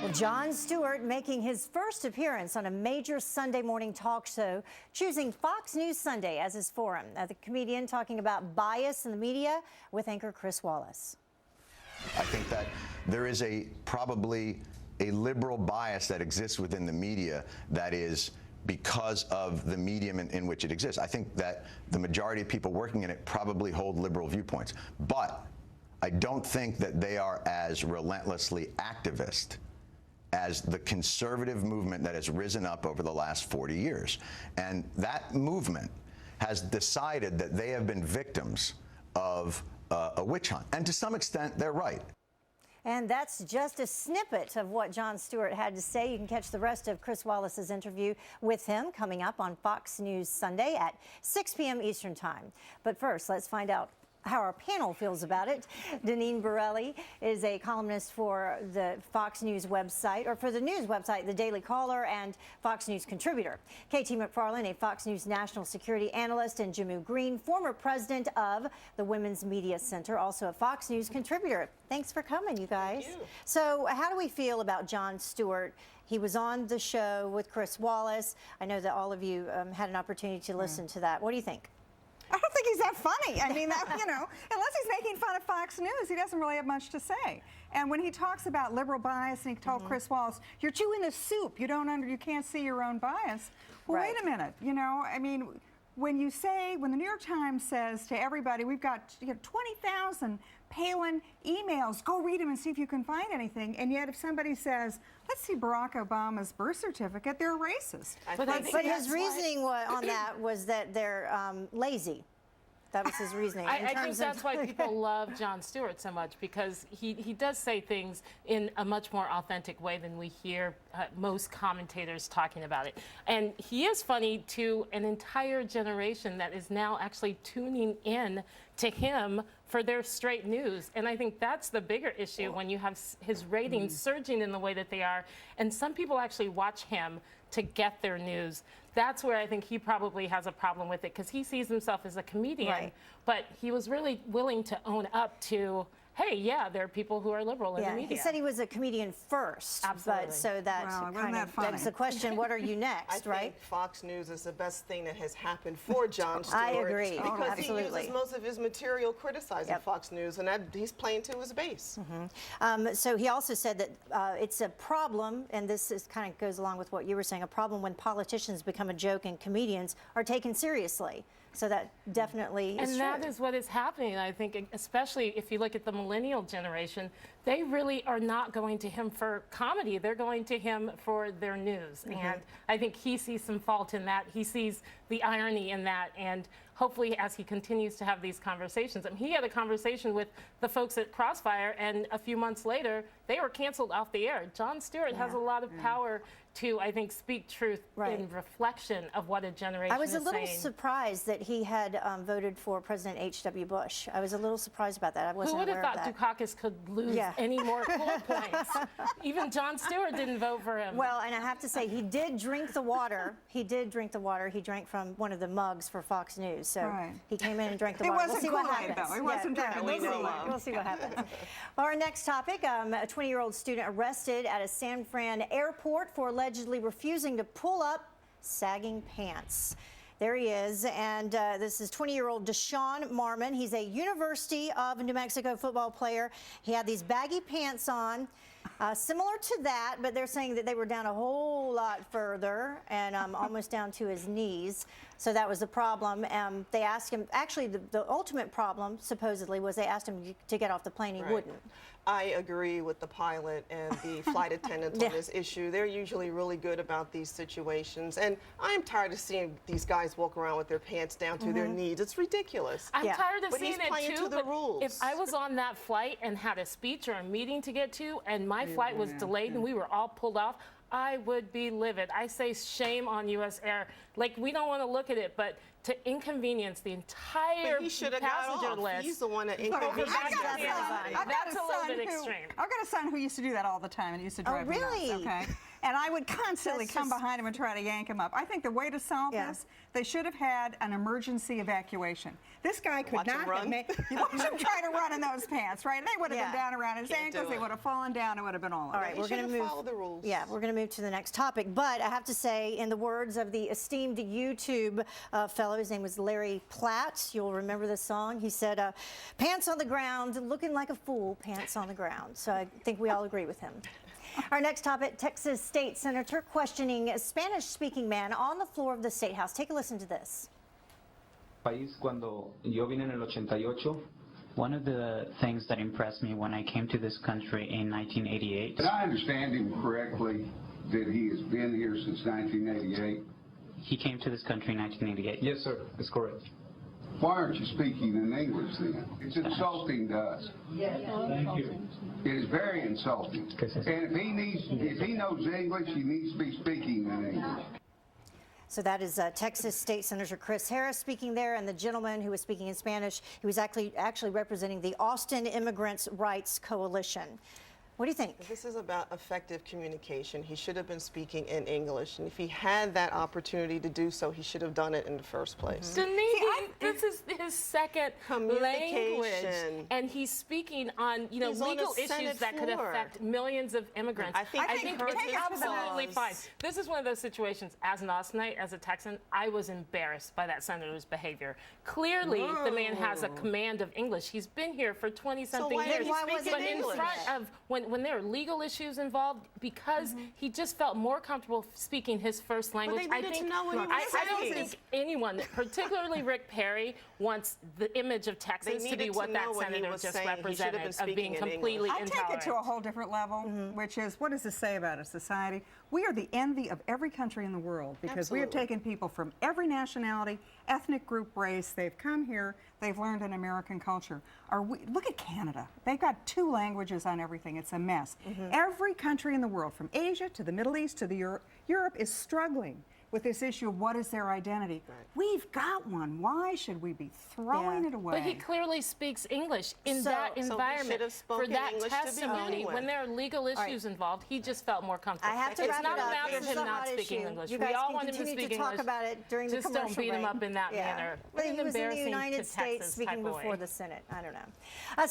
Well, Jon Stewart making his first appearance on a major Sunday morning talk show, choosing Fox News Sunday as his forum. The comedian talking about bias in the media with anchor Chris Wallace. I think that there is probably a liberal bias that exists within the media that is because of the medium in which it exists. I think that the majority of people working in it probably hold liberal viewpoints, but I don't think that they are as relentlessly activist as the conservative movement that has risen up over the last 40 years. And that movement has decided that they have been victims of a witch hunt. And to some extent, they're right. And that's just a snippet of what Jon Stewart had to say. You can catch the rest of Chris Wallace's interview with him coming up on Fox News Sunday at 6 p.m. Eastern Time. But first, let's find out how our panel feels about it. Deneen Borelli is a columnist for the Fox News website, or for the news website, The Daily Caller, and Fox News contributor. KT McFarland, a Fox News national security analyst, and Jehmu Greene, former president of the Women's Media Center, also a Fox News contributor. Thanks for coming, you guys. Thank you. So how do we feel about Jon Stewart? He was on the show with Chris Wallace. I know that all of you had an opportunity to listen to that. What do you think? I don't think he's that funny. I mean, unless he's making fun of Fox News, he doesn't really have much to say. And when he talks about liberal bias, and he told Chris Wallace, "You're chewing the soup. You can't see your own bias." Well, Right. wait a minute. I mean, when the New York Times says to everybody, "We've got 20,000 Palin emails. Go read them and see if you can find anything." And yet, if somebody says, "Let's see Barack Obama's birth certificate," they're racist. But his reasoning on that was that they're lazy. That was his reasoning. I think that's why people love Jon Stewart so much, because he does say things in a much more authentic way than we hear most commentators talking about it. And he is funny to an entire generation that is now actually tuning in to him for their straight news. And I think that's the bigger issue when you have his ratings surging in the way that they are. And some people actually watch him to get their news. That's where I think he probably has a problem with it, because he sees himself as a comedian, Right. but he was really willing to own up to, hey, yeah, there are people who are liberal in the media. He said he was a comedian first. Absolutely. But so that Well, wasn't kind that of funny? begs the question, what are you next, I right? think Fox News is the best thing that has happened for Jon Stewart. I agree. Because Absolutely. he uses most of his material criticizing Yep. Fox News, and he's playing to his base. So he also said that it's a problem, and this kind of goes along with what you were saying, a problem when politicians become a joke and comedians are taken seriously. So that definitely is And true. that is what is happening, I think, especially if you look at the millennial generation. They really are not going to him for comedy. They're going to him for their news. And I think he sees some fault in that. He sees the irony in that. And hopefully, as he continues to have these conversations, he had a conversation with the folks at Crossfire, and a few months later, they were canceled off the air. Jon Stewart has a lot of power to, I think, speak truth in reflection of what a generation I was a is little saying. surprised that he had voted for President H.W. Bush. I was a little surprised about that. I wasn't Who would have aware thought of that. Dukakis could lose any more cool points? Even Jon Stewart didn't vote for him. Well, and I have to say, he did drink the water. He did drink the water. He drank from one of the mugs for Fox News. So he came in and drank the It water. wasn't We'll see what Kool-Aid, happens. though. It wasn't drinking we'll see what happens. Our next topic, a 20-year-old student arrested at a San Fran airport for allegedly refusing to pull up sagging pants. There he is, and this is 20-year-old Deshaun Marmon. He's a University of New Mexico football player. He had these baggy pants on, similar to that, but they're saying that they were down a whole lot further and almost down to his knees. So that was the problem. They asked him, actually, the ultimate problem, supposedly, was they asked him to get off the plane. He wouldn't. I agree with the pilot and the flight attendants on this issue. They're usually really good about these situations. And I'm tired of seeing these guys walk around with their pants down to their knees. It's ridiculous. I'm tired of But seeing he's playing it to too, the but rules. if I was on that flight and had a speech or a meeting to get to, and my flight was delayed and we were all pulled off, I would be livid. I say shame on U.S. Air Like, we don't want to look at it, but to inconvenience the entire But he should have got passenger off. list. He's the one that I've got inconvenienced That's everybody. a little bit extreme. I've got a son who used to do that all the time and used to drive me really? nuts, okay? And I would constantly That's come just- behind him and try to yank him up. I think the way to solve Yeah. this, they should have had an emergency evacuation. This guy could Watch him not have run. made, you watch him try to run in those pants, right? They would have Yeah. been down around his Can't do ankles, they it. would have fallen down, it would have been all over. All right, He we're going to should have move. followed the rules. Yeah, we're going to move to the next topic. But I have to say, in the words of the esteemed YouTube fellow, his name was Larry Platt. You'll remember this song. He said, "Pants on the ground, looking like a fool, pants on the ground." So I think we all agree with him. Our next topic, Texas State Senator questioning a Spanish-speaking man on the floor of the State House. Take a listen to this. País, cuando yo vine en el 88, one of the things that impressed me when I came to this country in 1988, Did I understand him correctly that he has been here since 1988? he came to this country in 1988. Yes, sir. That's correct. Why aren't you speaking in English then? It's insulting to us. Thank you. It is very insulting. And if he knows English, he needs to be speaking in English. So that is Texas State Senator Chris Harris speaking there, and the gentleman who was speaking in Spanish, he was actually representing the Austin Immigrants' Rights Coalition. What do you think? This is about effective communication. He should have been speaking in English. And if he had that opportunity to do so, he should have done it in the first place. Deneen, this is his second language, Communication. and he's speaking on He's on legal the issues Senate that could floor. affect millions of immigrants. I think it's take it to the absolutely nose. fine. This is one of those situations. As an Austinite, as a Texan, I was embarrassed by that senator's behavior. Clearly, the man has a command of English. He's been here for 20-something why years. didn't he speak but in in English? front of when there are legal issues involved, because he just felt more comfortable speaking his first language. they needed to know what he was I don't saying. think anyone, particularly Rick Perry, wants the image of Texas to be needed what to that know what he senator was just saying. He should have been represented, of speaking being in completely I take intolerant. it to a whole different level, which is, what does this say about a society? We are the envy of every country in the world because we have Absolutely. taken people from every nationality, ethnic group, race. They've come here. They've learned an American culture. Look at Canada. They've got 2 languages on everything. It's a mess. Every country in the world, from Asia to the Middle East to Europe, is struggling with this issue of what is their identity. We've got one. Why should we be throwing it away? But he clearly speaks English in So- that so he should environment. have For spoken that English to begin testimony, with. when there are legal issues involved, he just felt more comfortable. I have to it's wrap not it a up. matter This of is him a not hot speaking issue. English. You We guys all can want him to continue speak to talk English. about it during the Just commercial don't beat him break. up in that Yeah. manner. But he was in the Embarrassing to United States Texas speaking type of before way. the Senate. I don't know.